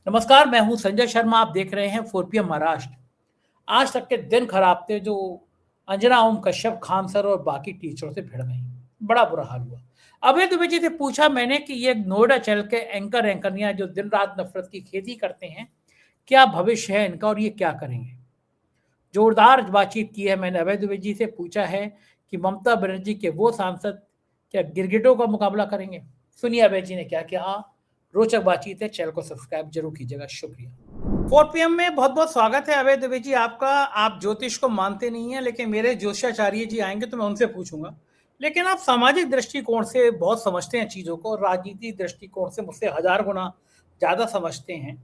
नमस्कार, मैं हूं संजय शर्मा। आप देख रहे हैं 4PM महाराष्ट्र। आज तक के दिन खराब थे जो अंजना ओम कश्यप, खान सर और बाकी टीचरों से भिड़ गई। बड़ा बुरा हाल हुआ। अभय दुबे जी से पूछा मैंने कि ये नोएडा चैनल के एंकरनियां जो दिन रात नफरत की खेती करते हैं, क्या भविष्य है इनका और ये क्या करेंगे? जोरदार बातचीत की है मैंने। अभय दुबे जी से पूछा है कि ममता बनर्जी के वो सांसद क्या गिरगिटों का मुकाबला करेंगे। सुनिए अभय जी ने क्या कहा। रोचक बातचीत है, चैनल को सब्सक्राइब जरूर कीजिएगा। शुक्रिया। 4PM में बहुत बहुत स्वागत है अभय दुबे जी आपका। आप ज्योतिष को मानते नहीं है, लेकिन मेरे ज्योतिषाचार्य जी आएंगे तो मैं उनसे पूछूंगा। लेकिन आप सामाजिक दृष्टिकोण से बहुत समझते हैं चीजों को, राजनीतिक दृष्टिकोण से मुझसे 1000 गुना ज्यादा समझते हैं।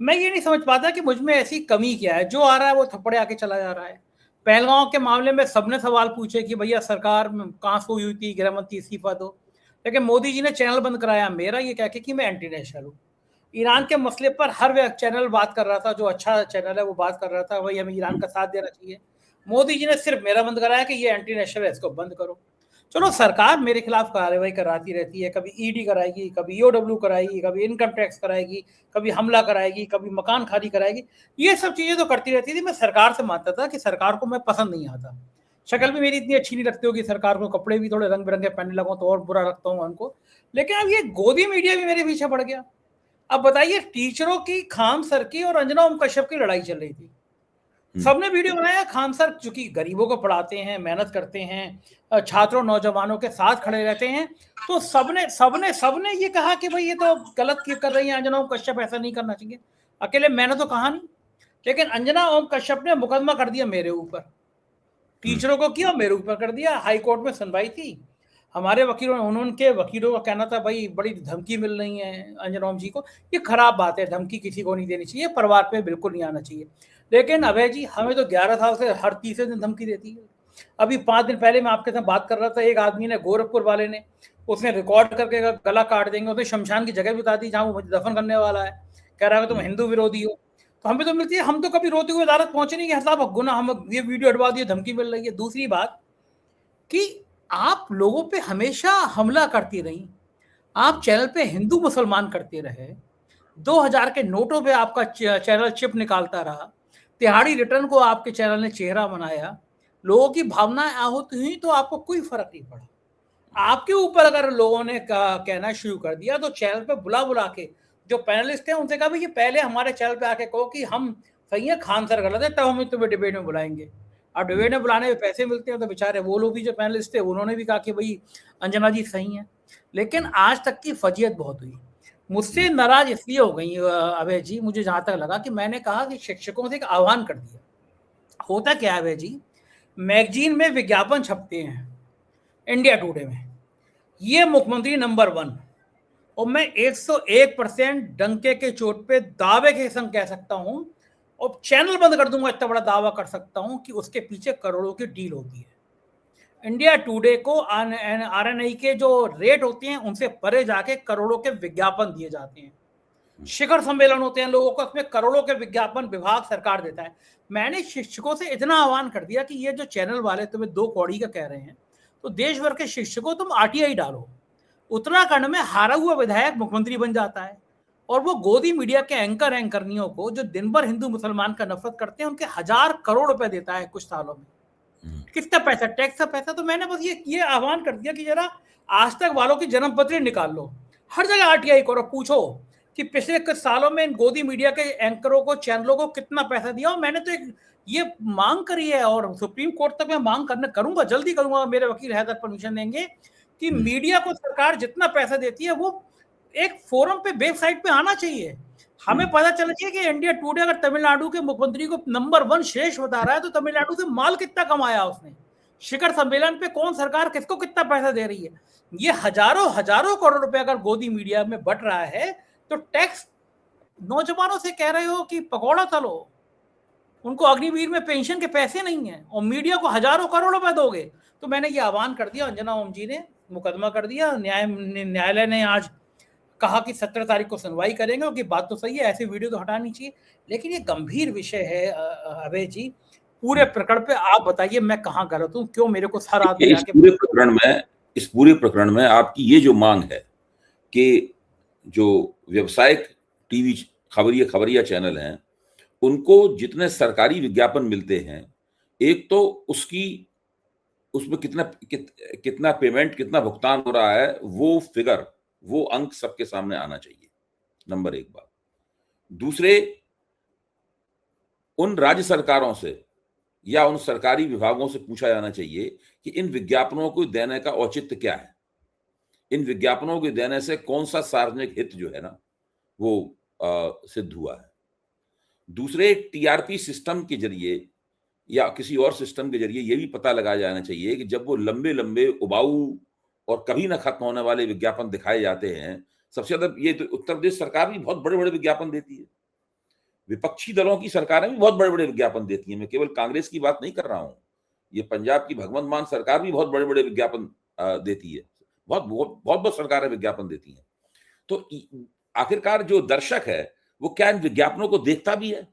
मैं ये नहीं समझ पाता कि मुझ में ऐसी कमी क्या है, जो आ रहा है वो थप्पड़े आके चला जा रहा है। पहलगांव के मामले में सबने सवाल पूछे कि भैया सरकार कहाँ सोई हुई थी, गृह मंत्री इस्तीफा दो, लेकिन मोदी जी ने चैनल बंद कराया मेरा, ये कह के कि मैं एंटी नेशनल हूँ। ईरान के मसले पर हर चैनल बात कर रहा था, जो अच्छा चैनल है वो बात कर रहा था भाई हमें ईरान का साथ देना चाहिए। मोदी जी ने सिर्फ मेरा बंद कराया कि ये एंटी नेशनल है, इसको बंद करो। चलो, सरकार मेरे खिलाफ कार्रवाई कराती रहती है, कभी ईडी कराएगी, कभी ईओडब्ल्यू कराएगी, कभी इनकम टैक्स कराएगी, कभी हमला कराएगी, कभी मकान खाली कराएगी। ये सब चीजें तो करती रहती थी। मैं सरकार से मानता था कि सरकार को मैं पसंद नहीं आता। शक्ल भी मेरी इतनी अच्छी नहीं लगती होगी सरकार को, कपड़े भी थोड़े रंग बिरंगे पहनने लगो तो और बुरा लगता हूँ उनको। लेकिन अब ये गोदी मीडिया भी मेरे पीछे पड़ गया। अब बताइए, टीचरों की, खान सर की और अंजना ओम कश्यप की लड़ाई चल रही थी। सबने वीडियो बनाया। खान सर चूंकि गरीबों को पढ़ाते हैं, मेहनत करते हैं, छात्रों नौजवानों के साथ खड़े रहते हैं, तो सबने सबने सबने ये कहा कि भाई ये तो गलत कर रही है अंजना ओम कश्यप, ऐसा नहीं करना चाहिए। अकेले मैंने तो कहा नहीं, लेकिन अंजना ओम कश्यप ने मुकदमा कर दिया मेरे ऊपर। टीचरों को किया, मेरे ऊपर कर दिया। हाई कोर्ट में सुनवाई थी। हमारे वकीलों ने, उनके वकीलों का कहना था भाई बड़ी धमकी मिल रही है अंजना ओम जी को। ये खराब बात है, धमकी किसी को नहीं देनी चाहिए, परिवार पे बिल्कुल नहीं आना चाहिए। लेकिन अभय जी, हमें तो 11 साल से हर तीसरे दिन धमकी देती है। अभी 5 दिन पहले मैं आपके साथ बात कर रहा था, एक आदमी ने, गोरखपुर वाले ने, उसने रिकॉर्ड करके गला काट देंगे, उसने शमशान की जगह बता दी जहां वो मुझे दफन करने वाला है। कह रहा है तुम हिंदू विरोधी हो। तो हमें तो मिलती है, हम तो कभी रोते हुए अदालत पहुंचे नहीं कि साहब गुना, हम ये वीडियो हटवा दिए, धमकी मिल रही है। दूसरी बात कि आप लोगों पे हमेशा हमला करती रही। आप चैनल पे हिंदू मुसलमान करते रहे। 2000 के नोटों पे आपका चैनल चिप निकालता रहा। तिहाड़ी रिटर्न को आपके चैनल ने चेहरा बनाया। लोगों की भावनाएं आहत हुई तो आपको कोई फर्क नहीं पड़ा। आपके ऊपर अगर लोगों ने कहना शुरू कर दिया तो चैनल पे बुला बुला के जो पैनलिस्ट हैं उनसे कहा भाई ये पहले हमारे चैनल पे आके कहो कि हम सही है, खान सर गलत है, तब हम तुम्हें डिबेट में बुलाएंगे। अब डिबेट में बुलाने में पैसे मिलते हैं तो बेचारे वो लोग भी जो पैनलिस्ट थे उन्होंने भी कहा कि भाई अंजना जी सही है। लेकिन आज तक की फजीयत बहुत हुई। मुझसे नाराज इसलिए हो गई अभय जी, मुझे जहां तक लगा कि मैंने कहा कि शिक्षकों से एक आह्वान कर दिया। होता क्या है अभय जी, मैगजीन में विज्ञापन छपते हैं, इंडिया टुडे में, ये मुख्यमंत्री नंबर 1, और मैं 101% डंके के चोट पे दावे के संग कह सकता हूं और चैनल बंद कर दूंगा, इतना बड़ा दावा कर सकता हूं कि उसके पीछे करोड़ों की डील होती है। इंडिया टुडे को आरएनआई के जो रेट होते हैं उनसे परे जाके करोड़ों के विज्ञापन दिए जाते हैं। शिखर सम्मेलन होते हैं लोगों को, उसमें करोड़ों के विज्ञापन विभाग सरकार देता है। मैंने शिक्षकों से इतना आह्वान कर दिया कि ये जो चैनल वाले तुम्हें 2 कौड़ी का कह रहे हैं, तो देश भर के शिक्षकों तुम आरटीआई डालो। उत्तराखंड में हारा हुआ विधायक मुख्यमंत्री बन जाता है और वो गोदी मीडिया के एंकरनियों को जो दिन भर हिंदू मुसलमान का नफरत करते हैं उनके 1000 करोड़ रुपए देता है कुछ सालों में। कितना पैसा, टैक्स का पैसा। तो मैंने बस ये आह्वान कर दिया कि जरा आज तक वालों की जन्म पत्री निकाल लो, हर जगह आरटीआई करो, पूछो कि पिछले कुछ सालों में इन गोदी मीडिया के एंकरों को, चैनलों को कितना पैसा दिया। और मैंने तो ये मांग करी है और सुप्रीम कोर्ट तक मैं मांग करूंगा, जल्दी करूंगा, मेरे वकील हैदर परमिशन देंगे कि मीडिया को सरकार जितना पैसा देती है वो एक फोरम पे, वेबसाइट पे आना चाहिए। हमें पता चलना चाहिए कि इंडिया टुडे अगर तमिलनाडु के मुख्यमंत्री को नंबर 1 शेष बता रहा है तो तमिलनाडु से माल कितना कमाया उसने, शिखर सम्मेलन पे कौन सरकार किसको कितना पैसा दे रही है। ये हजारों करोड़ रुपए अगर गोदी मीडिया में बट रहा है तो टैक्स, नौजवानों से कह रहे हो कि पकौड़ा तलो, उनको अग्निवीर में पेंशन के पैसे नहीं है और मीडिया को हजारों करोड़ रुपए दोगे। तो मैंने ये आह्वान कर दिया, अंजना ओम जी ने मुकदमा कर दिया। न्यायालय ने आज कहा कि 17 तारीख को सुनवाई करेंगे, क्योंकि बात तो सही है, ऐसी वीडियो तो हटानी चाहिए। लेकिन ये गंभीर विषय है अभय जी, पूरे प्रकरण पे आप बताइए मैं कहाँ गलत हूँ, क्यों मेरे को हर आदमी इस पूरे प्रकरण में आपकी ये जो मांग है कि जो व्यावसायिक टीवी खबरिया चैनल हैं, उनको जितने सरकारी विज्ञापन मिलते हैं, एक तो उसमें कितना पेमेंट, कितना भुगतान हो रहा है, वो फिगर, वो अंक सबके सामने आना चाहिए, नंबर एक बात। दूसरे, उन राज्य सरकारों से या उन सरकारी विभागों से पूछा जाना चाहिए कि इन विज्ञापनों को देने का औचित्य क्या है, इन विज्ञापनों के देने से कौन सा सार्वजनिक हित जो है ना वो सिद्ध हुआ है। दूसरे, टीआरपी सिस्टम के जरिए या किसी और सिस्टम के जरिए ये भी पता लगाया जाना चाहिए कि जब वो लंबे लंबे उबाऊ और कभी ना खत्म होने वाले विज्ञापन दिखाए जाते हैं, सबसे ज्यादा ये तो उत्तर प्रदेश सरकार भी बहुत बड़े बड़े विज्ञापन देती है, विपक्षी दलों की सरकारें भी बहुत बड़े बड़े विज्ञापन देती हैं, मैं केवल कांग्रेस की बात नहीं कर रहा हूं, ये पंजाब की भगवंत मान सरकार भी बहुत बड़े बड़े विज्ञापन देती है, बहुत बहुत बहुत बहुत सरकारें विज्ञापन देती हैं। तो आखिरकार जो दर्शक है वो क्या इन विज्ञापनों को देखता भी है?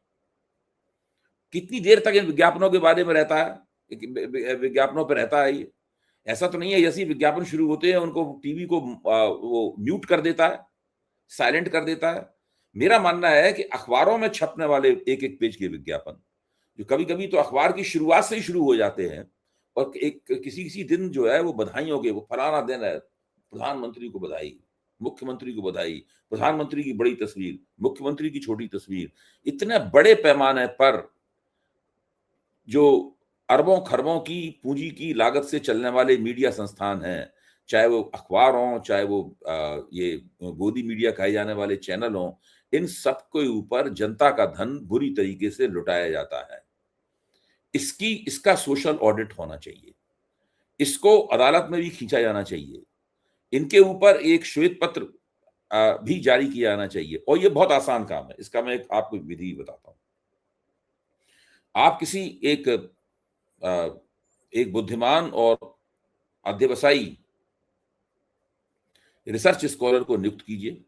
कितनी देर तक इन विज्ञापनों के बारे में रहता है, विज्ञापनों पर रहता है ये? ऐसा तो नहीं है जैसे विज्ञापन शुरू होते हैं उनको टीवी को वो म्यूट कर देता है, साइलेंट कर देता है। मेरा मानना है कि अखबारों में छपने वाले एक एक पेज के विज्ञापन, जो कभी कभी तो अखबार की शुरुआत से ही शुरू हो जाते हैं, और एक किसी किसी दिन जो है वो बधाइयों के, वो फलाना दिन है, प्रधानमंत्री को बधाई, मुख्यमंत्री को बधाई, प्रधानमंत्री की बड़ी तस्वीर, मुख्यमंत्री की छोटी तस्वीर, इतने बड़े पैमाने पर जो अरबों खरबों की पूंजी की लागत से चलने वाले मीडिया संस्थान हैं, चाहे वो अखबार हों, चाहे वो ये गोदी मीडिया कहे जाने वाले चैनल हों, इन सब के ऊपर जनता का धन बुरी तरीके से लुटाया जाता है। इसका सोशल ऑडिट होना चाहिए, इसको अदालत में भी खींचा जाना चाहिए, इनके ऊपर एक श्वेत पत्र भी जारी किया जाना चाहिए, और ये बहुत आसान काम है। इसका मैं आपको विधि बताता हूं। आप किसी एक बुद्धिमान और अध्यवसायी रिसर्च स्कॉलर को नियुक्त कीजिए,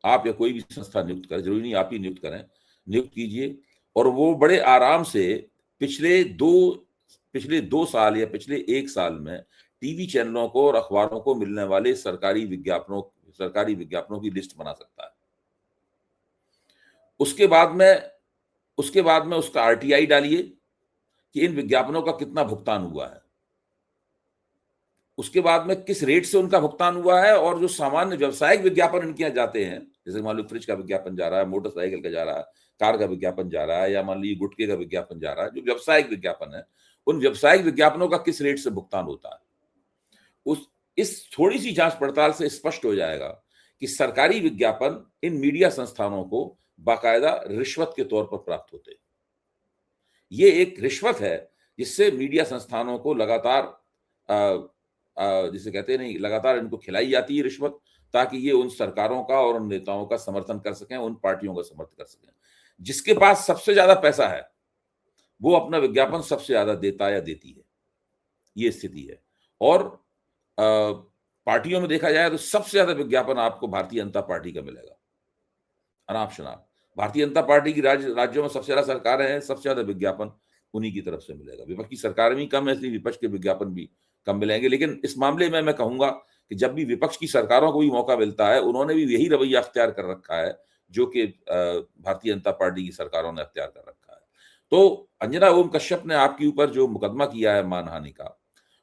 आप या कोई भी संस्था नियुक्त करें, जरूरी नहीं आप ही नियुक्त करें, नियुक्त कीजिए, और वो बड़े आराम से पिछले 2 साल या पिछले 1 साल में टीवी चैनलों को और अखबारों को मिलने वाले सरकारी विज्ञापनों की लिस्ट बना सकता है। उसके बाद में उसका आरटीआई डालिए कि इन विज्ञापनों का कितना भुगतान हुआ है, उसके बाद में किस रेट से उनका भुगतान हुआ है, और जो सामान्य व्यावसायिक विज्ञापन इनके यहाँ जाते हैं, जैसे मान लो फ्रिज का विज्ञापन जा रहा है, मोटरसाइकिल का जा रहा है, कार का विज्ञापन जा रहा है, या मान लीजिए गुटखे का विज्ञापन जा रहा है, जो व्यावसायिक विज्ञापन है, उन व्यावसायिक विज्ञापनों का किस रेट से भुगतान होता है। इस थोड़ी सी जांच पड़ताल से स्पष्ट हो जाएगा कि सरकारी विज्ञापन इन मीडिया संस्थानों को बाकायदा रिश्वत के तौर पर प्राप्त होते हैं। ये एक रिश्वत है जिससे मीडिया संस्थानों को लगातार जिसे कहते हैं नहीं, लगातार इनको खिलाई जाती है रिश्वत, ताकि ये उन सरकारों का और उन नेताओं का समर्थन कर सकें, उन पार्टियों का समर्थन कर सकें। जिसके पास सबसे ज्यादा पैसा है वो अपना विज्ञापन सबसे ज्यादा देता या देती है, ये स्थिति है। और पार्टियों में देखा जाए तो सबसे ज्यादा विज्ञापन आपको भारतीय जनता पार्टी का मिलेगा, अनाप शनाप। भारतीय जनता पार्टी की राज्यों में सबसे ज्यादा सरकारें हैं, सबसे ज्यादा विज्ञापन उन्हीं की तरफ से मिलेगा। विपक्ष की सरकारें भी कम है, इसलिए विपक्ष के विज्ञापन भी कम मिलेंगे। लेकिन इस मामले में मैं कहूंगा कि जब भी विपक्ष की सरकारों को भी मौका मिलता है, उन्होंने भी यही रवैया अख्तियार कर रखा है जो कि भारतीय जनता पार्टी की सरकारों ने अख्तियार कर रखा है। तो अंजना ओम कश्यप ने आपके ऊपर जो मुकदमा किया है मानहानि का,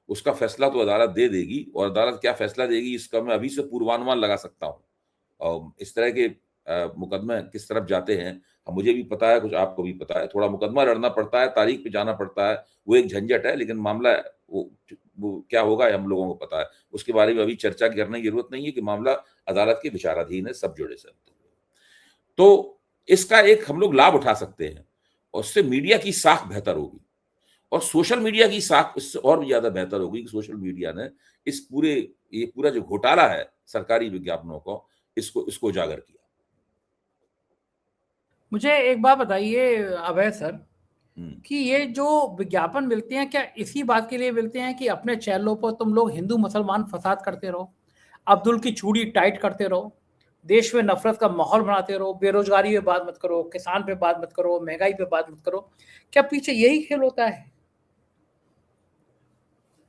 उसका फैसला तो अदालत दे देगी, और अदालत क्या फैसला देगी इसका मैं अभी से पूर्वानुमान लगा सकता हूँ। और इस तरह के मुकदमे किस तरफ जाते हैं मुझे भी पता है, कुछ आपको भी पता है। थोड़ा मुकदमा लड़ना पड़ता है, तारीख पे जाना पड़ता है, वो एक झंझट है, लेकिन मामला वो क्या होगा हम लोगों को पता है। उसके बारे में अभी चर्चा करने की जरूरत नहीं है कि मामला अदालत के विचाराधीन है, सब जुड़े सब। तो इसका एक हम लोग लाभ उठा सकते हैं, और उससे मीडिया की साख बेहतर होगी, और सोशल मीडिया की साख इससे और भी ज्यादा बेहतर होगी कि सोशल मीडिया ने ये पूरा जो घोटाला है सरकारी विज्ञापनों को, इसको उजागर किया। मुझे एक बात बताइए अभय सर, कि ये जो विज्ञापन मिलते हैं क्या इसी बात के लिए मिलते हैं कि अपने चैनलों पर तुम लोग हिंदू मुसलमान फसाद करते रहो, अब्दुल की चूड़ी टाइट करते रहो, देश में नफरत का माहौल बनाते रहो, बेरोजगारी पे बात मत करो, किसान पे बात मत करो, महंगाई पे बात मत करो, क्या पीछे यही खेल होता है?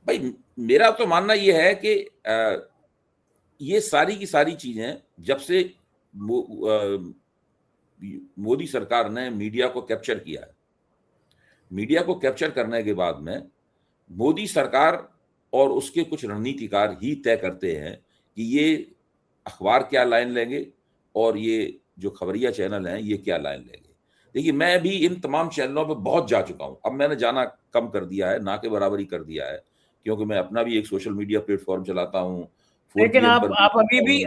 भाई मेरा तो मानना यह है कि ये सारी की सारी चीजें जब से मोदी सरकार ने मीडिया को कैप्चर किया है। मीडिया को कैप्चर करने के बाद में मोदी सरकार और उसके कुछ रणनीतिकार ही तय करते हैं कि ये अखबार क्या लाइन लेंगे और ये जो खबरिया चैनल हैं ये क्या लाइन लेंगे। देखिए, मैं भी इन तमाम चैनलों पे बहुत जा चुका हूं। अब मैंने जाना कम कर दिया है, ना के बराबरी कर दिया है, क्योंकि मैं अपना भी एक सोशल मीडिया प्लेटफॉर्म चलाता हूं। लेकिन 4PM पर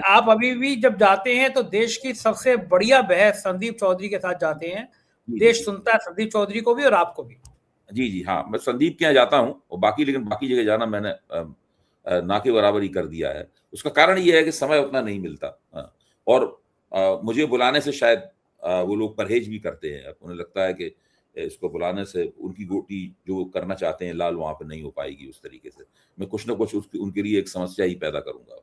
आप अभी भी जब जाते हैं तो देश की सबसे बढ़िया बहस संदीप चौधरी के साथ जाते हैं। देश सुनता है संदीप चौधरी को भी और आपको भी। जी, हाँ, मैं संदीप के यहाँ जाता हूँ और लेकिन बाकी जगह जाना मैंने ना के बराबरी कर दिया है। उसका कारण ये है कि समय उतना नहीं मिलता। और मुझे बुलाने से शायद वो लोग परहेज भी करते हैं। उन्हें लगता है कि इसको बुलाने से उनकी गोटी जो करना चाहते हैं लाल वहाँ पे नहीं हो पाएगी उस तरीके से। मैं कुछ ना कुछ उनके लिए एक समस्या ही पैदा करूँगा।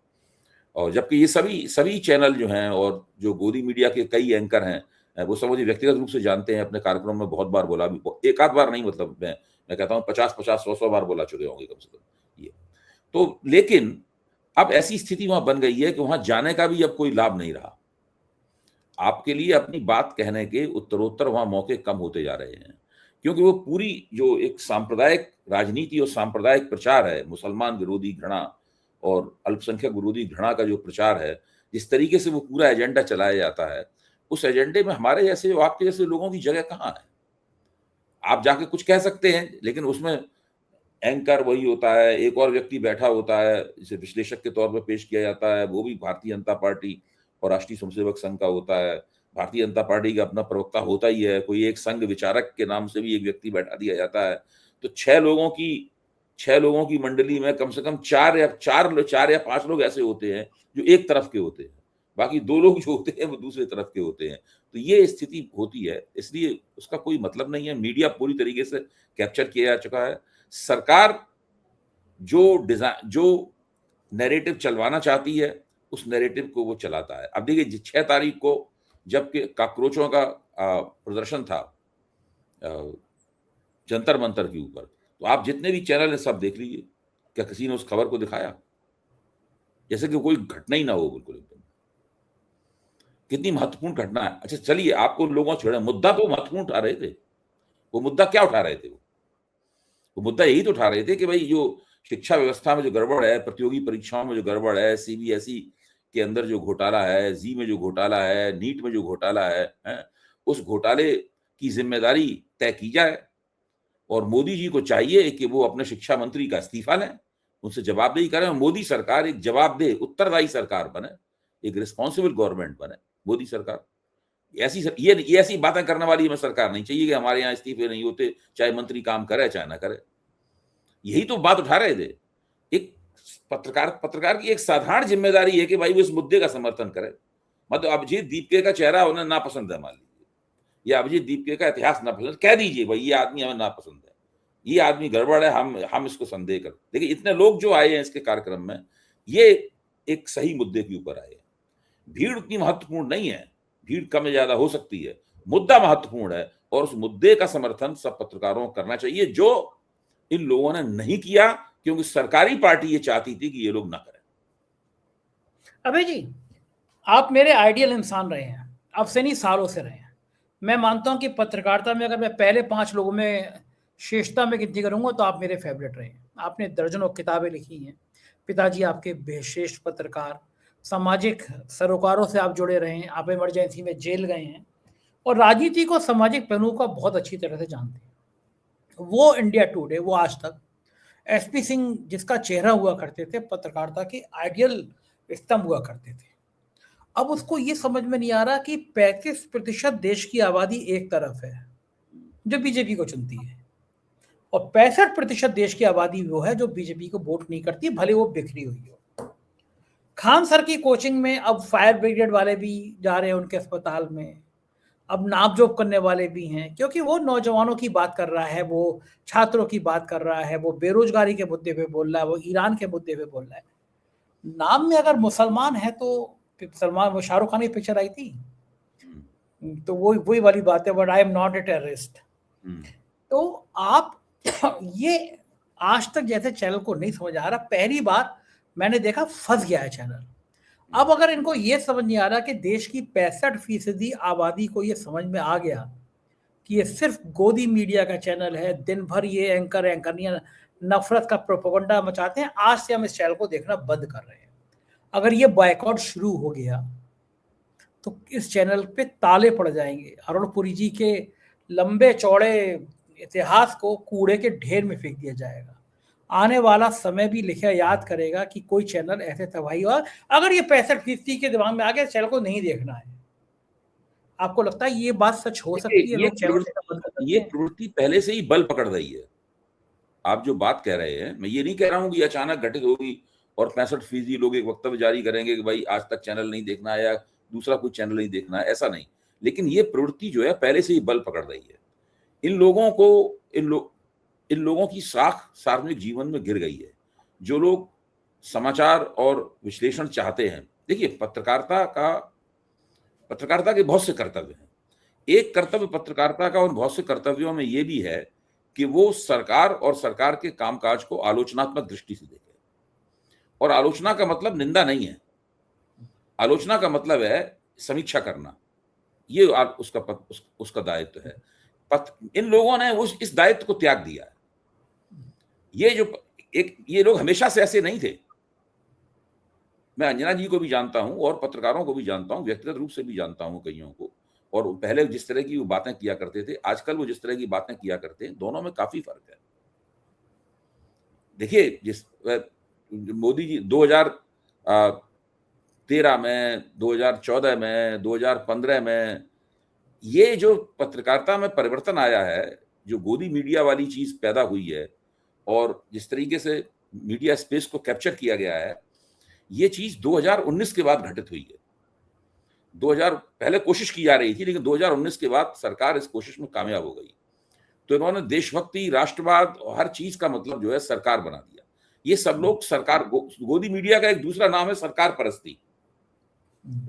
और जबकि ये सभी चैनल जो हैं और जो गोदी मीडिया के कई एंकर हैं, वो सब मुझे व्यक्तिगत रूप से जानते हैं, अपने कार्यक्रम में बहुत बार बोला भी, एक आध बार नहीं, मतलब मैं कहता हूँ 50-50, 100-100 बार बोला चुके होंगे कम से कम ये। तो लेकिन अब ऐसी स्थिति वहां बन गई है कि वहां जाने का भी अब कोई लाभ नहीं रहा। आपके लिए अपनी बात कहने के उत्तरोत्तर वहां मौके कम होते जा रहे हैं, क्योंकि वो पूरी जो एक सांप्रदायिक राजनीति और सांप्रदायिक प्रचार है, मुसलमान विरोधी घृणा और अल्पसंख्यक विरोधी घृणा का जो प्रचार है, जिस तरीके से वो पूरा एजेंडा चलाया जाता है, उस एजेंडे में हमारे जैसे, आपके जैसे लोगों की जगह कहाँ है? आप जाके कुछ कह सकते हैं, लेकिन उसमें एंकर वही होता है, एक और व्यक्ति बैठा होता है, जिसे विश्लेषक के तौर पर पेश किया जाता है, वो भी भारतीय जनता पार्टी और राष्ट्रीय स्वयंसेवक संघ का होता है। भारतीय जनता पार्टी का अपना प्रवक्ता होता ही है, कोई एक संघ विचारक के नाम से भी एक व्यक्ति बैठा दिया जाता है। तो 6 लोगों की मंडली में कम से कम 4 या 5 लोग ऐसे होते हैं जो एक तरफ के होते हैं, बाकी 2 लोग जो होते हैं वो दूसरे तरफ के होते हैं। तो ये स्थिति होती है, इसलिए उसका कोई मतलब नहीं है। मीडिया पूरी तरीके से कैप्चर किया जा चुका है। सरकार जो नैरेटिव चलवाना चाहती है, उस नैरेटिव को वो चलाता है। अब देखिए, 6 तारीख को जबकि काकरोचों का प्रदर्शन था जंतर मंतर के ऊपर, तो आप जितने भी चैनल हैं सब देख लीजिए, क्या किसी ने उस खबर को दिखाया? जैसे कि कोई घटना ही ना हो, बिल्कुल एकदम। कितनी महत्वपूर्ण घटना है। अच्छा चलिए, आपको लोगों छोड़े, मुद्दा तो महत्वपूर्ण उठा रहे थे। वो मुद्दा क्या उठा रहे थे? वो मुद्दा यही तो उठा रहे थे कि भाई जो शिक्षा व्यवस्था में जो गड़बड़ है, प्रतियोगी परीक्षाओं में जो गड़बड़ है, सीबीएसई के अंदर जो घोटाला है, जी में जो घोटाला है, नीट में जो घोटाला है, उस घोटाले की जिम्मेदारी तय की जाए। और मोदी जी को चाहिए कि वो अपने शिक्षा मंत्री का इस्तीफा लें, उनसे जवाबदेही करें। मोदी सरकार एक जवाबदेह, उत्तरदायी सरकार बने, एक रिस्पॉन्सिबल गवर्नमेंट बने मोदी सरकार। ये ऐसी बातें करने वाली हमें सरकार नहीं चाहिए कि हमारे यहाँ इस्तीफे नहीं होते, चाहे मंत्री काम करे चाहे ना करे। यही तो बात उठा रहे थे। एक पत्रकार की एक साधारण जिम्मेदारी है कि भाई वो इस मुद्दे का समर्थन करे। मतलब अभिजीत दीपके का चेहरा उन्हें नापसंद है, मान लीजिए, या अभिजीत दीपके का इतिहास नापसंद, कह दीजिए भाई ये आदमी हमें नापसंद है, ये आदमी गड़बड़ है, हम इसको संदेह कर। देखिए, इतने लोग जो आए हैं इसके कार्यक्रम में, ये एक सही मुद्दे के ऊपर आए हैं। भीड़ उतनी महत्वपूर्ण नहीं है, भीड़ कम या ज्यादा हो सकती है, मुद्दा महत्वपूर्ण है, और उस मुद्दे का समर्थन सब पत्रकारों को करना चाहिए, जो इन लोगों ने नहीं किया, क्योंकि सरकारी पार्टी ये चाहती थी कि ये लोग ना करें। अबे जी, आप मेरे आइडियल इंसान रहे हैं, अब से नहीं सालों से रहे हैं। मैं मानता हूं कि पत्रकारिता में अगर मैं पहले 5 लोगों में श्रेष्ठता में गिनती करूंगा तो आप मेरे फेवरेट रहे हैं। आपने दर्जनों किताबें लिखी हैं, पिताजी आपके बेश्रेष्ठ पत्रकार, सामाजिक सरोकारों से आप जुड़े रहे हैं, आप इमरजेंसी में जेल गए हैं और राजनीति को सामाजिक पहलुओं का बहुत अच्छी तरह से जानते हैं। वो इंडिया टुडे, वो आज तक, एसपी सिंह जिसका चेहरा हुआ करते थे, पत्रकारिता के आइडियल स्तंभ हुआ करते थे। अब उसको ये समझ में नहीं आ रहा कि 35% देश की आबादी एक तरफ है जो बीजेपी को चुनती है, और 65% देश की आबादी वो है जो बीजेपी को वोट नहीं करती, भले वो बिखरी हुई हो। खान सर की कोचिंग में अब फायर ब्रिगेड वाले भी जा रहे हैं उनके अस्पताल में, अब नापजोप करने वाले भी हैं, क्योंकि वो नौजवानों की बात कर रहा है, वो छात्रों की बात कर रहा है, वो बेरोजगारी के मुद्दे पे बोल रहा है, वो ईरान के मुद्दे पे बोल रहा है। नाम में अगर मुसलमान है तो सलमान, वो शाहरुख खान की पिक्चर आई थी, तो वही वाली बात है, but I am not a terrorist. तो आप ये आज तक जैसे चैनल को नहीं समझ आ रहा, पहली बार मैंने देखा फंस गया है चैनल। अब अगर इनको ये समझ नहीं आ रहा कि देश की 65% आबादी को ये समझ में आ गया कि ये सिर्फ गोदी मीडिया का चैनल है, दिन भर ये एंकरनियां नफरत का प्रोपेगेंडा मचाते हैं, आज से हम इस चैनल को देखना बंद कर रहे हैं। अगर ये बॉयकॉट शुरू हो गया तो इस चैनल पे ताले पड़ जाएंगे। अरुण पुरी जी के लंबे चौड़े इतिहास को कूड़े के ढेर में फेंक दिया जाएगा। आने वाला समय भी लिखा याद करेगा कि कोई चैनल ऐसे तबाही हुआ। अगर ये 65% के दिमाग में आ गया चैनल को नहीं देखना है, आपको लगता है ये बात सच हो सकती है? देखिए, लोग चैनल देखना बंद कर सकते ये हैं? प्रवृत्ति पहले से ही बल पकड़ रही है। आप जो बात कह रहे हैं, मैं ये नहीं कह रहा हूं कि अचानक घटित होगी और 65% लोग एक वक्तव्य जारी करेंगे कि भाई आज तक चैनल नहीं देखना है या दूसरा कोई चैनल नहीं देखना है, ऐसा नहीं। लेकिन ये प्रवृत्ति जो है पहले से ही बल पकड़ रही है। इन लोगों को इन लोगों की साख सार्वजनिक जीवन में गिर गई है। जो लोग समाचार और विश्लेषण चाहते हैं, देखिए पत्रकारिता के बहुत से कर्तव्य हैं। एक कर्तव्य पत्रकारिता का उन बहुत से कर्तव्यों में ये भी है कि वो सरकार और सरकार के कामकाज को आलोचनात्मक दृष्टि से देखे। और आलोचना का मतलब निंदा नहीं है, आलोचना का मतलब है समीक्षा करना। ये उसका दायित्व है। इन लोगों ने इस दायित्व को त्याग दिया है। ये लोग हमेशा से ऐसे नहीं थे। मैं अंजना जी को भी जानता हूं और पत्रकारों को भी जानता हूं, व्यक्तिगत रूप से भी जानता हूं कईयों को। और पहले जिस तरह की वो बातें किया करते थे, आजकल वो जिस तरह की बातें किया करते हैं, दोनों में काफी फर्क है। देखिए, मोदी जी 2013 में, 2014 में, 2015 में ये जो पत्रकारिता में परिवर्तन आया है, जो गोदी मीडिया वाली चीज पैदा हुई है और जिस तरीके से मीडिया स्पेस को कैप्चर किया गया है, ये चीज 2019 के बाद घटित हुई है। 2000 पहले कोशिश की जा रही थी, लेकिन 2019 के बाद सरकार इस कोशिश में कामयाब हो गई। तो इन्होंने देशभक्ति, राष्ट्रवाद और हर चीज का मतलब जो है सरकार बना दिया। ये सब लोग सरकार, गोदी मीडिया का एक दूसरा नाम है सरकार परस्ती।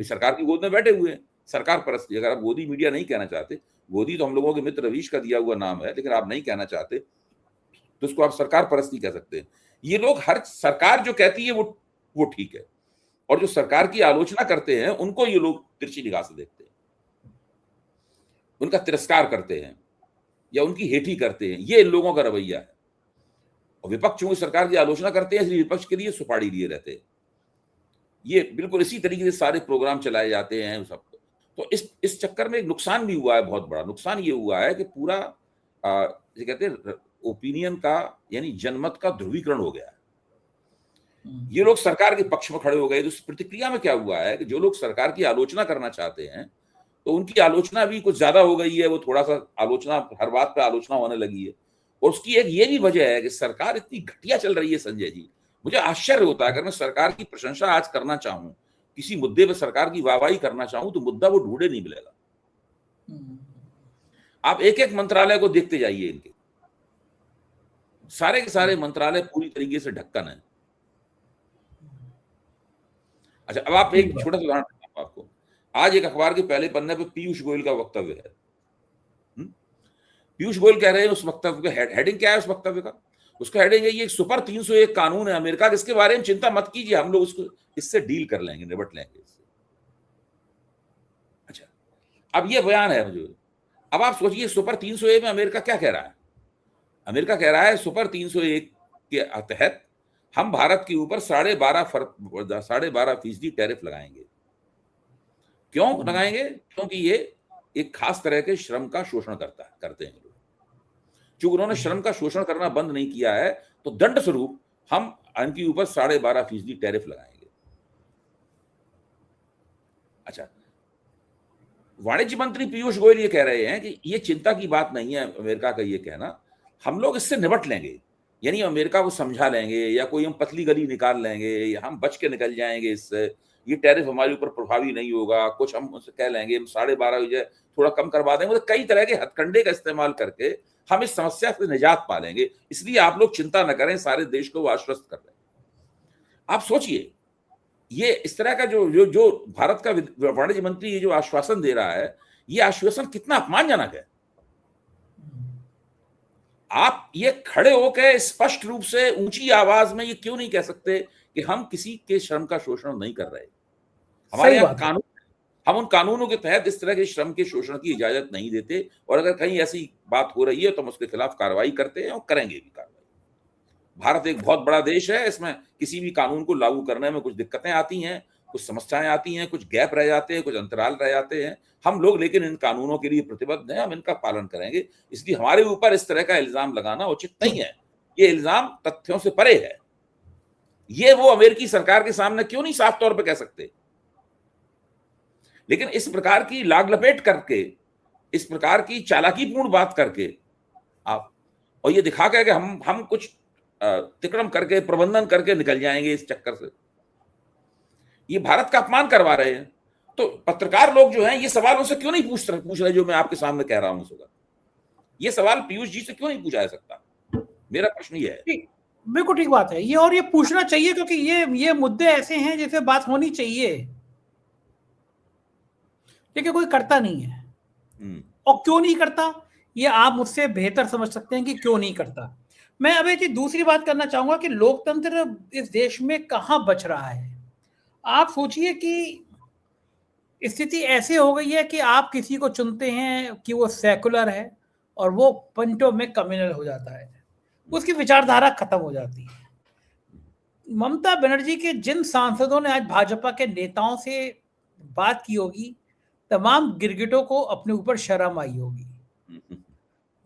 सरकार की गोद में बैठे हुए हैं, सरकार परस्ती। अगर आप गोदी मीडिया नहीं कहना चाहते, गोदी तो हम लोगों के मित्र रवीश का दिया हुआ नाम है, लेकिन आप नहीं कहना चाहते तो उसको आप सरकार परस्ती कह सकते हैं। ये लोग हर सरकार जो कहती है वो ठीक है, और जो सरकार की आलोचना करते हैं उनको ये लोग तिरछी निगाह से देखते हैं, उनका तिरस्कार करते हैं या उनकी हेठी करते हैं। ये इन लोगों का रवैया है। और विपक्ष चूंकि सरकार की आलोचना करते हैं, इसलिए विपक्ष के लिए सुपाड़ी लिए रहते हैं। ये बिल्कुल इसी तरीके से सारे प्रोग्राम चलाए जाते हैं सब। तो इस चक्कर में एक नुकसान भी हुआ है, बहुत बड़ा नुकसान ये हुआ है कि पूरा ये कहते हैं ओपिनियन का, यानी जनमत का ध्रुवीकरण हो गया है। ये लोग सरकार के पक्ष में खड़े हो गए। तो इस प्रतिक्रिया में क्या हुआ है कि जो लोग सरकार की आलोचना करना चाहते हैं, तो उनकी आलोचना भी कुछ ज्यादा हो गई है। वो थोड़ा सा आलोचना, हर बात पे आलोचना होने लगी है। और उसकी एक ये भी वजह है कि सरकार इतनी घटिया चल रही है। संजय जी, मुझे आश्चर्य होता है, अगर मैं सरकार की प्रशंसा आज करना चाहूं, किसी मुद्दे पर सरकार की वाहवाही करना चाहूं, तो मुद्दा वो ढूंढे नहीं मिलेगा। आप एक एक मंत्रालय को देखते जाइए, इनके सारे के सारे मंत्रालय पूरी तरीके से ढक्कन है। अच्छा, अब आप एक छोटा सा उदाहरण आपको, आज एक अखबार के पहले पन्ने पे पीयूष गोयल का वक्तव्य है। पीयूष गोयल कह रहे हैं, उस वक्तव्य का हेडिंग क्या है? उस वक्तव्य का उसका हेडिंग है, ये सुपर 301 कानून है अमेरिका का, इसके बारे में चिंता मत कीजिए, हम लोग उसको इससे डील कर लेंगे, निपट लेंगे इससे। अच्छा, अब ये बयान है मुझे। अब आप सोचिए, सुपर 301 में अमेरिका क्या कह रहा है? अमेरिका कह रहा है सुपर 301 के तहत हम भारत के ऊपर 12.5% टैरिफ लगाएंगे। क्यों लगाएंगे? क्योंकि ये एक खास तरह के श्रम का शोषण करते हैं लोग। चूंकि उन्होंने श्रम का शोषण करना बंद नहीं किया है, तो दंड स्वरूप हम इनके ऊपर 12.5% टैरिफ लगाएंगे। अच्छा, वाणिज्य मंत्री पीयूष गोयल ये कह रहे हैं कि ये चिंता की बात नहीं है अमेरिका का ये कहना, हम लोग इससे निपट लेंगे, यानी अमेरिका को समझा लेंगे, या कोई हम पतली गली निकाल लेंगे, या हम बच के निकल जाएंगे इससे। ये टैरिफ हमारे ऊपर प्रभावी नहीं होगा, कुछ हम उससे कह लेंगे, हम 12.5 थोड़ा कम करवा देंगे। तो कई तरह के हथकंडे का इस्तेमाल करके हम इस समस्या से निजात पा लेंगे। इसलिए आप लोग चिंता न करें, सारे देश को वो आश्वस्त कर रहे हैं। आप सोचिए, ये इस तरह का जो भारत का वाणिज्य मंत्री ये जो आश्वासन दे रहा है, ये आश्वासन कितना अपमानजनक है। आप ये खड़े होकर स्पष्ट रूप से ऊंची आवाज में ये क्यों नहीं कह सकते कि हम किसी के श्रम का शोषण नहीं कर रहे? हमारे सही यहाँ बात है। कानून, हम उन कानूनों के तहत इस तरह के श्रम के शोषण की इजाजत नहीं देते, और अगर कहीं ऐसी बात हो रही है तो हम उसके खिलाफ कार्रवाई करते हैं और करेंगे भी कार्रवाई। भारत एक बहुत बड़ा देश है, इसमें किसी भी कानून को लागू करने में कुछ दिक्कतें आती हैं, कुछ समस्याएं आती हैं, कुछ गैप रह जाते हैं, कुछ अंतराल रह जाते हैं। हम लोग लेकिन इन कानूनों के लिए प्रतिबद्ध हैं, हम इनका पालन करेंगे। इसलिए हमारे ऊपर इस तरह का इल्जाम लगाना उचित नहीं है। ये इल्जाम तथ्यों से परे है। ये वो अमेरिकी सरकार के सामने क्यों नहीं साफ तौर पे कह सकते? लेकिन इस प्रकार की लाग लपेट करके, इस प्रकार की चालाकीपूर्ण बात करके आप, और ये दिखा के कि हम कुछ तिकड़म करके, प्रबंधन करके निकल जाएंगे इस चक्कर से, ये भारत का अपमान करवा रहे हैं। तो पत्रकार लोग जो हैं ये सवाल उनसे क्यों नहीं पूछ रहे जो मैं आपके सामने कह रहा हूं सुबह? ये सवाल पीयूष जी से क्यों नहीं पूछा जा सकता? मेरा प्रश्न ये है। ठीक, बिल्कुल ठीक बात है ये, और ये पूछना चाहिए क्योंकि ये मुद्दे ऐसे हैं जिसे बात होनी चाहिए, लेकिन कोई करता नहीं है। और क्यों नहीं करता, ये आप मुझसे बेहतर समझ सकते हैं कि क्यों नहीं करता। मैं अब एक दूसरी बात करना चाहूंगा कि लोकतंत्र इस देश में कहां बच रहा है। आप सोचिए कि स्थिति ऐसे हो गई है कि आप किसी को चुनते हैं कि वो सेकुलर है और वो पंचों में कम्युनल हो जाता है, उसकी विचारधारा खत्म हो जाती है। ममता बनर्जी के जिन सांसदों ने आज भाजपा के नेताओं से बात की होगी, तमाम गिरगिटों को अपने ऊपर शर्म आई होगी।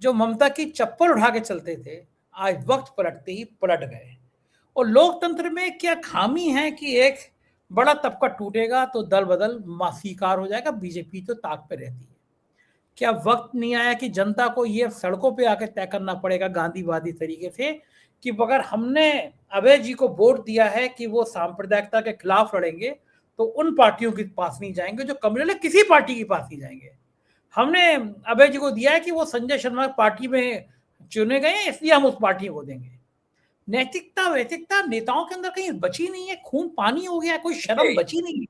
जो ममता की चप्पल उठा के चलते थे, आज वक्त पलटते ही पलट गए। और लोकतंत्र में क्या खामी है कि एक बड़ा तबका टूटेगा तो दल बदल स्वीकार हो जाएगा, बीजेपी तो ताक पे रहती है। क्या वक्त नहीं आया कि जनता को ये सड़कों पे आके तय करना पड़ेगा गांधीवादी तरीके से कि अगर हमने अभय जी को वोट दिया है कि वो सांप्रदायिकता के खिलाफ लड़ेंगे, तो उन पार्टियों के पास नहीं जाएंगे जो कम्युनल है, किसी पार्टी के पास नहीं जाएंगे। हमने अभय जी को दिया है कि वो संजय शर्मा पार्टी में चुने गए हैं, इसलिए हम उस पार्टी को देंगे। नैतिकता वैतिकता नेताओं के अंदर कहीं बची नहीं है, खून पानी हो गया, कोई शर्म बची नहीं है।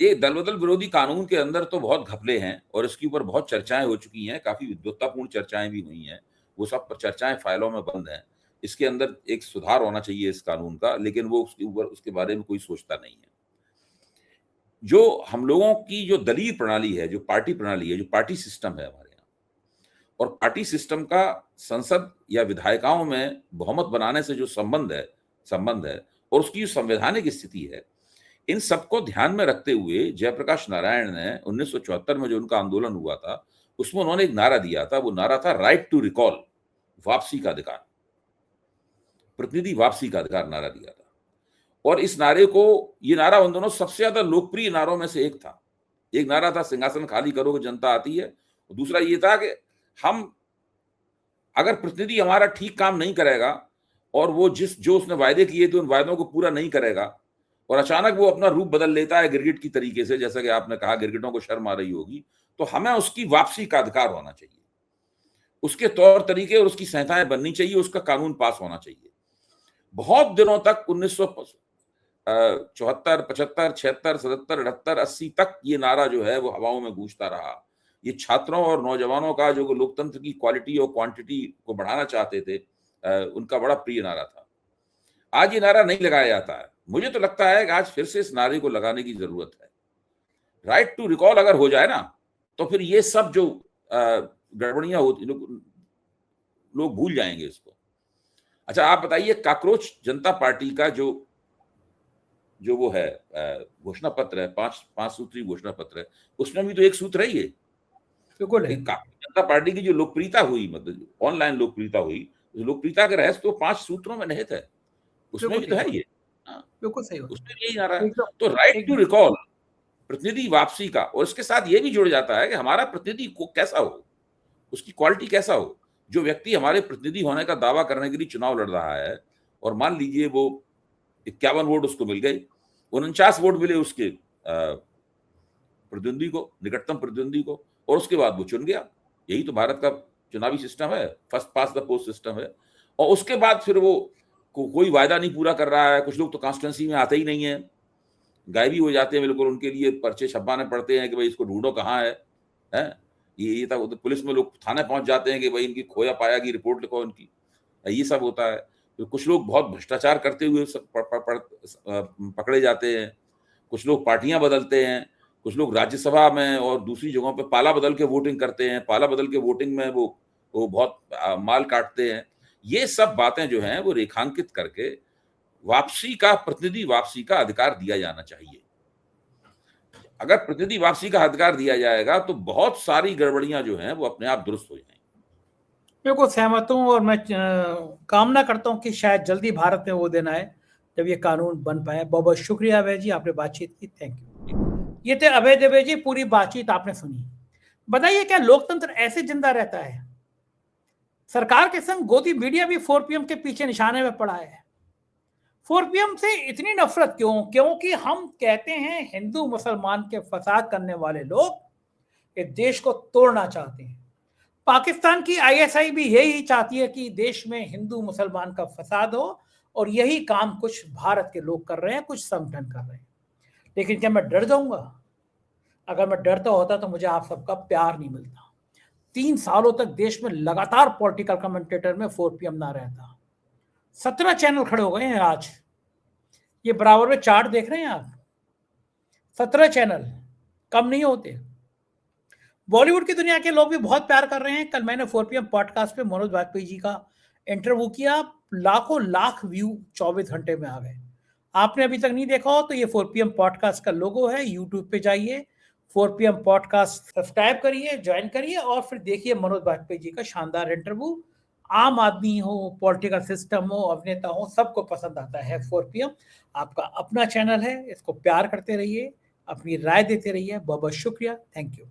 ये दल बदल विरोधी कानून के अंदर तो बहुत घपले हैं और इसके ऊपर बहुत चर्चाएं हो चुकी हैं, काफी विद्वत्तापूर्ण चर्चाएं भी हुई हैं। वो सब चर्चाएं फाइलों में बंद हैं। इसके अंदर एक सुधार होना चाहिए इस कानून का, लेकिन वो उसके ऊपर, उसके बारे में कोई सोचता नहीं है। जो हम लोगों की जो दलीय प्रणाली है, जो पार्टी प्रणाली है, जो पार्टी सिस्टम है हमारे यहाँ, और पार्टी सिस्टम का संसद या विधायिकाओं में बहुमत बनाने से जो संबंध है और उसकी जो संवैधानिक स्थिति है, इन सबको ध्यान में रखते हुए जयप्रकाश नारायण ने 1974 में जो उनका आंदोलन हुआ था, उसमें उन्होंने एक नारा दिया था। वो नारा था राइट टू रिकॉल, वापसी का अधिकार, प्रतिनिधि वापसी का अधिकार नारा दिया था। और इस नारे को, ये नारा उन दोनों सबसे ज्यादा लोकप्रिय नारों में से एक था। एक नारा था सिंहासन खाली करो जनता आती है, और दूसरा ये था कि हम, अगर प्रतिनिधि हमारा ठीक काम नहीं करेगा और वो जो उसने वायदे किए थे उन वायदों को पूरा नहीं करेगा, और अचानक वो अपना रूप बदल लेता है गिरगिट की तरीके से, जैसा कि आपने कहा गिरगिटों को शर्म आ रही होगी, तो हमें उसकी वापसी का अधिकार होना चाहिए। उसके तौर तरीके और उसकी संहिताएं बननी चाहिए, उसका कानून पास होना चाहिए। बहुत दिनों तक 1974, 75, 76, 77, 78, 80 तक ये नारा जो है वो हवाओं में गूंजता रहा। ये छात्रों और नौजवानों का जो लोकतंत्र की क्वालिटी और क्वांटिटी को बढ़ाना चाहते थे, उनका बड़ा प्रिय नारा था। आज ये नारा नहीं लगाया जाता है। मुझे तो लगता है कि आज फिर से इस नारे को लगाने की जरूरत है। राइट टू रिकॉल अगर हो जाए ना, तो फिर ये सब जो गड़बड़ियां होती, लोग भूल जाएंगे इसको। अच्छा, आप बताइए, काकरोच जनता पार्टी का जो वो है घोषणा पत्र है, पांच सूत्री घोषणा पत्र है, उसमें भी तो एक सूत्र है ये। बिल्कुल है। जनता पार्टी की जो लोकप्रियता हुई, मतलब ऑनलाइन लोकप्रियता हुई, लोकप्रियता का रहस्य तो 5 सूत्रों में निहित है। उसमें भी तो है ये। बिल्कुल सही, उसमें यही आ रहा है। एकदम। तो राइट टू रिकॉल, प्रतिनिधि वापसी का, और इसके साथ ये भी जुड़ जाता है कि हमारा प्रतिनिधि को कैसा हो, उसकी क्वालिटी कैसा हो। जो व्यक्ति हमारे प्रतिनिधि होने का दावा करने के लिए चुनाव लड़ रहा है, और मान लीजिए वो 51 वोट उसको मिल गए, 49 वोट मिले उसके प्रतिद्वंदी को, निकटतम प्रतिद्वंदी को, और उसके बाद वो चुन गया। यही तो भारत का चुनावी सिस्टम है, first pass the post system है। और उसके बाद फिर वो कोई वायदा नहीं पूरा कर रहा है। कुछ लोग तो कॉन्स्टिट्यूंसी में आते ही नहीं है, गायब ही हो जाते हैं बिल्कुल। उनके लिए पर्चे छपवाने पड़ते हैं कि भाई इसको ढूंढो कहाँ है। ये था, तो पुलिस में लोग थाने पहुंच जाते हैं कि भाई इनकी खोया पाया की रिपोर्ट लिखो इनकी, ये सब होता है। तो कुछ लोग बहुत भ्रष्टाचार करते हुए पकड़े जाते हैं। कुछ लोग पार्टियां बदलते हैं, कुछ लोग राज्यसभा में और दूसरी जगहों पे पाला बदल के वोटिंग करते हैं, पाला बदल के वोटिंग में वो बहुत माल काटते हैं। ये सब बातें जो हैं वो रेखांकित करके प्रतिनिधि वापसी का अधिकार दिया जाना चाहिए। अगर प्रतिनिधि वापसी का अधिकार दिया जाएगा तो बहुत सारी गड़बड़ियां जो हैं वो अपने आप दुरुस्त हो जाएंगी। बिल्कुल सहमत हूँ, और मैं कामना करता हूँ कि शायद जल्दी भारत में वो दिन आए जब ये कानून बन पाए। बहुत बहुत शुक्रिया अभय जी, आपने बातचीत की, थैंक यू। ये थे अभय दुबे जी, पूरी बातचीत आपने सुनी। बताइए क्या लोकतंत्र ऐसे जिंदा रहता है? सरकार के संग गोदी मीडिया भी 4PM के पीछे निशाने में पड़ा है। 4PM से इतनी नफरत क्यों? क्योंकि हम कहते हैं हिंदू मुसलमान के फसाद करने वाले लोग इस देश को तोड़ना चाहते हैं। पाकिस्तान की ISI भी यही चाहती है कि देश में हिंदू मुसलमान का फसाद हो, और यही काम कुछ भारत के लोग कर रहे हैं, कुछ संगठन कर रहे हैं। लेकिन क्या मैं डर जाऊंगा? अगर मैं डरता होता तो मुझे आप सबका प्यार नहीं मिलता। 3 सालों तक देश में लगातार पॉलिटिकल कमेंटेटर में 4PM ना रहता। 17 चैनल खड़े हो गए हैं आज। ये बराबर में चार्ट देख रहे हैं आप, 17 चैनल कम नहीं होते। बॉलीवुड की दुनिया के लोग भी बहुत प्यार कर रहे हैं। कल मैंने 4PM पॉडकास्ट पे मनोज वाजपेयी जी का इंटरव्यू किया, लाखों लाख व्यू 24 घंटे में आ गए। आपने अभी तक नहीं देखा हो तो ये 4PM पॉडकास्ट का लोगो है, यूट्यूब पे जाइए, 4PM पॉडकास्ट सब्सक्राइब करिए, ज्वाइन करिए, और फिर देखिए मनोज वाजपेयी जी का शानदार इंटरव्यू। आम आदमी हो, पॉलिटिकल सिस्टम हो, अभिनेता हो, सबको पसंद आता है 4PM। आपका अपना चैनल है, इसको प्यार करते रहिए, अपनी राय देते रहिए। बहुत बहुत शुक्रिया, थैंक यू।